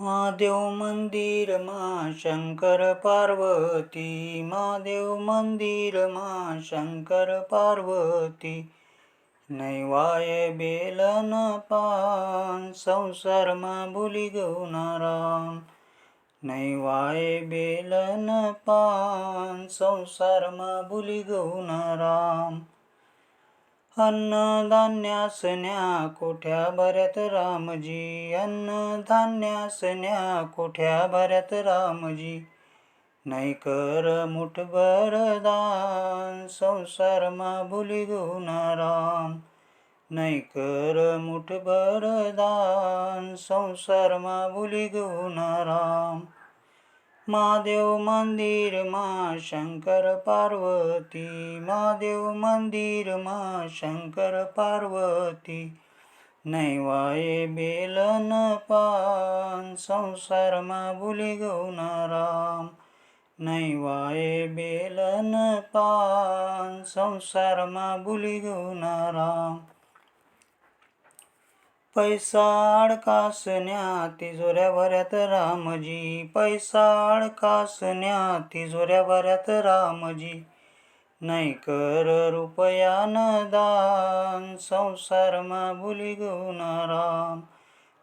महादेव मंदिर मा शंकर पार्वती, महादेव मंदिर मा शंकर पार्वती. नैवाय बेलन पान संसारमा भुली गौनाराम. नैवाय बेलन पान संसारमा भुली गौनाराम. अन्नधान्यासन्या कोठ्या भऱ्यात रामजी, अन्नधान्यासन्या कोठ्या भऱ्यात रामजी. नाही कर मुठभर दान संसारमा भुली गौनाराम. नाही कर मुठभर दान संसारमा भुली गौनाराम. महादेव मंदिर मा शंकर पार्वती, महादेव मंदिर मा शंकर पार्वती. नैवाय बेलन पान संसारमा भुली गौनाराम. नैवाय बेलन पान संसारमा भुली गौनाराम. पैसा अडकासन्या तिजोऱ्या भऱ्यात रामजी, पैसा अडकासन्या तिजोऱ्या भऱ्यात रामजी. नाही कर रुपयान दान संसारमा भुली गौनाराम.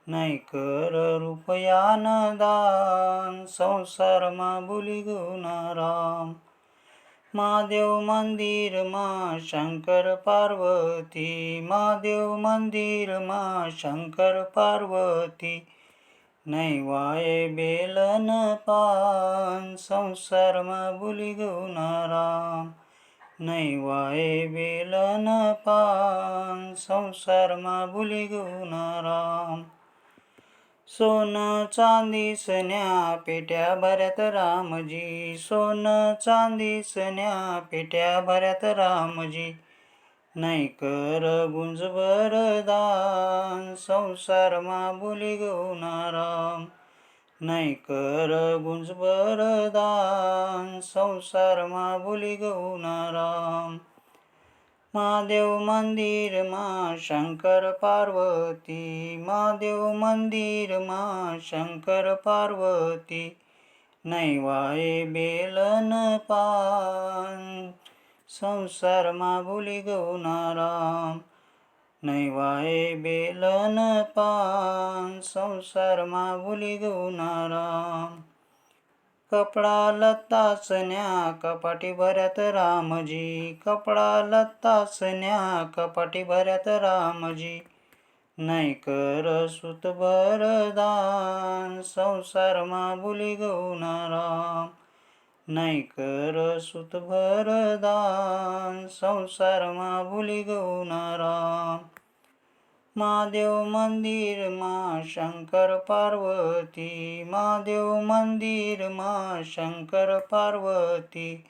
नाही कर रुपयान दान संसारमा भुली गौनाराम. महादेव मंदिर मा शंकर पार्वती, महादेव मंदिर मा शंकर पार्वती. नैवाय बेलन पान संसारमा भुली गौनाराम. नैवाय बेलन पान संसारमा भुली गौनाराम. सोन चांदीसन्या पेट्या भऱ्यात रामजी, सोन चांदीसन्या पेट्या भऱ्यात रामजी. नाही कर गुंजभर दान संसारमा भुली गौनाराम. नाही कर गुंजभर दान संसारमा भुली गौनाराम. महादेव मंदिर मा शंकर पार्वती, महादेव मंदिर मा शंकर पार्वती. नैवाय बेलन पान संसारमा भुली गौनाराम. नैवाय बेलन पान संसारमा भुली गौनाराम. कपडा लत्तासन्या कपाटी भऱ्यात रामजी, कपडा लत्तासन्या कपाटी भऱ्यात रामजी. नाही कर सुतभर दान संसारमा भुली गौनाराम. नाही कर सुतभर दान संसारमा भुली गौनाराम. महादेव मंदिर मा शंकर पार्वती, महादेव मंदिर मा शंकर पार्वती.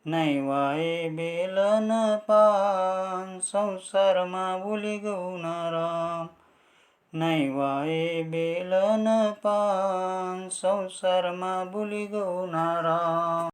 नैवाय बेलन पान संसारमा भुली गौनाराम. नैवाय बेलन पान संसारमा भुली गौनाराम.